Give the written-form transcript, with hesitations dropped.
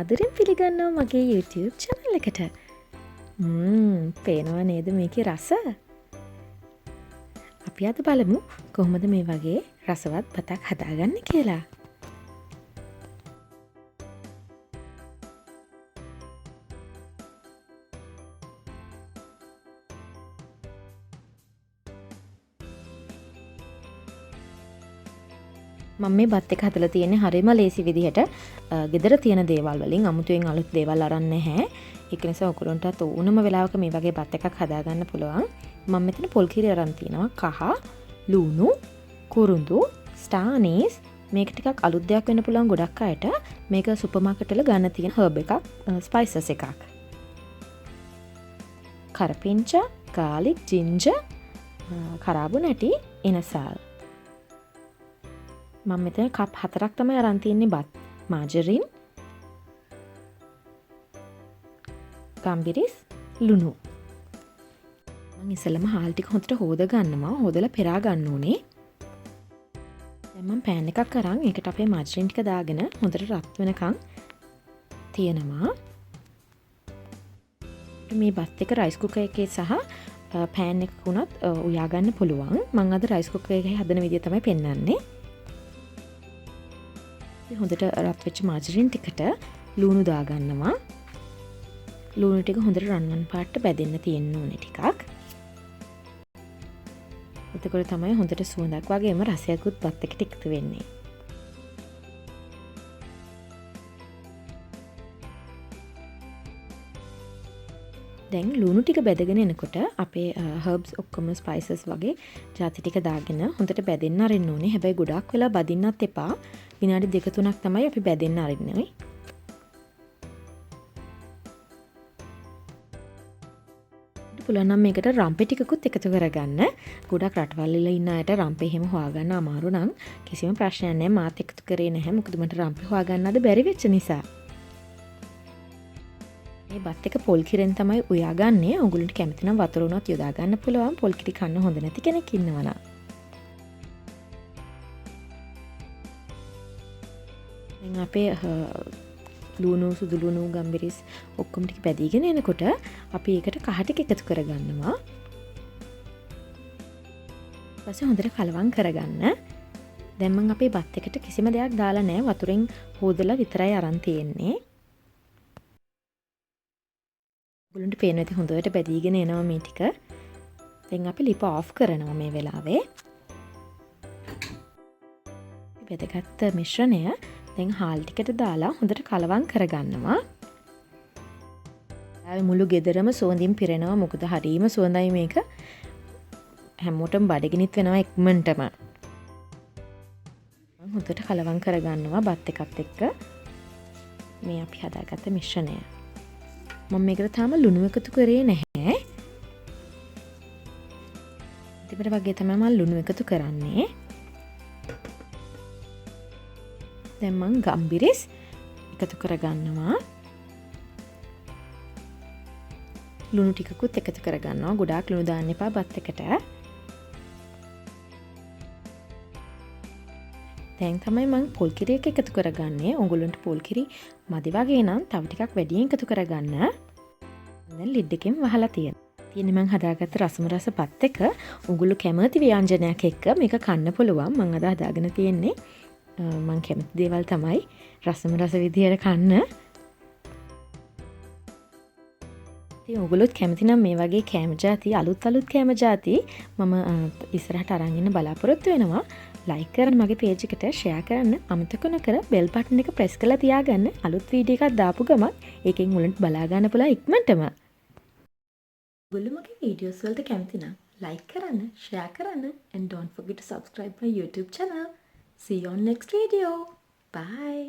සාදරයෙන් පිළිගන්නවා මගේ YouTube channel එකට. පේනවා නේද මේකේ රස? අපි අද බලමු කොහොමද මේ වගේ රසවත් බතක් හදාගන්නේ කියලා. මම මේ බත් එක හදලා තියෙන්නේ හරියම ලේසි විදිහට. ගෙදර තියෙන දේවල් වලින් අමුතුවෙන් අලුත් දේවල් අරන් නැහැ. ඒක නිසා ඔයගොල්ලන්ටත් ඕනම වෙලාවක මේ වගේ බත් එකක් හදාගන්න පුළුවන්. මම මෙතන පොල් කිරි අරන් තිනවා. කහ, ලුණු, කුරුඳු, ස්ටාර් අනීස්. මේක ටිකක් අලුත් දෙයක් වෙන්න පුළුවන් ගොඩක් අයට. මේක සුපර් මාකට් වල ගන්න තියෙන හර්බ් එකක්, ස්පයිසස් එකක්. කරපිංචා, garlic, ginger, කරාබු නැටි, එනසල්. මම මෙතන කප් 4ක් තමයි අරන් තියන්නේ බත්. මාජරින්, ගම්බිරිස්, ලුණු. මම ඉස්සෙල්ලාම හාල් ටික හොඳට හොද ගන්නවා. හොදලා පෙරා ගන්න ඕනේ. දැන් මම පෑන් එකක් අරන් ඒකට අපේ මාජරින් ටික දාගෙන හොඳට රත් වෙනකන් තියනවා. මේ බත් එක රයිස් කුකර් එකේ සහ පෑන් එකක උනත් උයා ගන්න පුළුවන්. මම අද රයිස් කුකර් එකේ හදන විදිය තමයි පෙන්වන්නේ. හොඳට රත් වෙච්ච මාජරින් ටිකට ලුණු දා ගන්නවා. ලුණු ටික හොඳට රන්වන් පාටට බැදෙන්න තියෙන්න ඕනේ ටිකක්. එතකොට තමයි හොඳට සුවඳක් වගේම රසයකුත් බත් එකට එකතු වෙන්නේ. දැන් ලුණු ටික බැදගෙන එනකොට අපේ හර්බ්ස් ඔක්කොම ස්පයිසස් වගේ ජාති ටික දාගෙන හොඳට බැදෙන්න අරින්න ඕනේ. හැබැයි ගොඩක් වෙලා බදින්නත් එපා. විනාඩි 2-3ක් තමයි අපි බැදෙන්න අරින්නේ. පුළුවන් නම් මේකට රම්පේ ටිකකුත් එකතු කරගන්න. ගොඩක් රටවල් වල ඉන්න අයට රම්පේ එහෙම හොයාගන්න අමාරු නම් කිසිම ප්‍රශ්නයක් නැහැ. මාත් එකතු කරේ නැහැ. මොකද මට රම්පේ හොයාගන්න අද බැරි වෙච්ච නිසා. මේ බත් එක පොල් කිරෙන් තමයි උයාගන්නේ. ඔයගොල්ලන්ට කැමති නම් වතුර උනත් යොදා ගන්න පුළුවන්. පොල් කිරි කන්න හොඳ නැති කෙනෙක් ඉන්නවා නම්. දැන් අපේ ලුණු, සුදු ලුණු, ගම්බිරිස් ඔක්කොම ටික පැදීගෙන එනකොට අපි ඒකට කහ ටික එකතු කරගන්නවා. ඊපස්සේ හොඳට කලවම් කරගන්න. දැන් මම අපේ බත් එකට කිසිම දෙයක් දාලා නැහැ. වතුරෙන් හොදලා විතරයි අරන් තියෙන්නේ. ඔයගොල්ලන්ට පේනවා ඇති හොඳට බැදීගෙන එනවා මේ ටික. දැන් අපි ලිප ඔෆ් කරනවා මේ වෙලාවේ. බෙදගත්ත මිශ්‍රණය දැන් හාල් ටිකට දාලා හොඳට කලවම් කරගන්නවා. මුළු ගෙදරම සුවඳින් පිරෙනවා. මොකද හරිම සුවඳයි මේක. හැමෝටම බඩගිනිත් වෙනවා ඉක්මනටම. හොඳට කලවම් කරගන්නවා බත් එකත් එක්ක. මේ අපි හදාගත්ත මිශ්‍රණය. මම මේකට තාම ලුණු එකතු කරේ නැහැ. ඊට වගේ තමයි මම ලුණු එකතු කරන්නේ. දැන් මම ගම්බිරිස් එකතු කරගන්නවා. ලුණු ටිකකුත් එකතු කරගන්නවා. ගොඩාක් ලුණු දාන්න එපා බත් එකට. දැන් තමයි මම පොල් කිරි එක එකතු කරගන්නේ. ඔයගොල්ලන්ට පොල් කිරි මදි වගේ නම් තව ටිකක් වැඩියෙන් එකතු කරගන්න. දැන් ලිඩ් එකෙන් වහලා තියෙනවා. මම හදාගත්ත රසම රස බත් එක ඔයගොල්ලෝ කැමති ව්‍යංජනයක් එක්ක මේක කන්න පුළුවන්. මම අද හදාගෙන තියෙන්නේ මං කැමති දේවල් තමයි රසම රස විදියට කන්න. ඉතින් ඔයගොල්ලොත් කැමති නම් මේ වගේ කෑම ಜಾති අලුත් කෑම ಜಾති මම ඉස්සරහට අරන් ඉන්න බලාපොරොත්තු වෙනවා. ලයික් කරන්න, මගේ පේජ් එකට ෂෙයා කරන්න අමතක නොකර බෙල් බටන් එක ප්‍රෙස් කරලා තියාගන්න. අලුත් වීඩියෝ එකක් දාපු ගමන් ඒකෙන් උලන්ට බලා ගන්න පුළුවන් ඉක්මනටම. ඔයගොල්ලෝ මගේ වීඩියෝස් වලට කැමති නම් ලයික් කරන්න, ෂෙයා කරන්න and don't forget to subscribe my YouTube channel. See you on next video. Bye.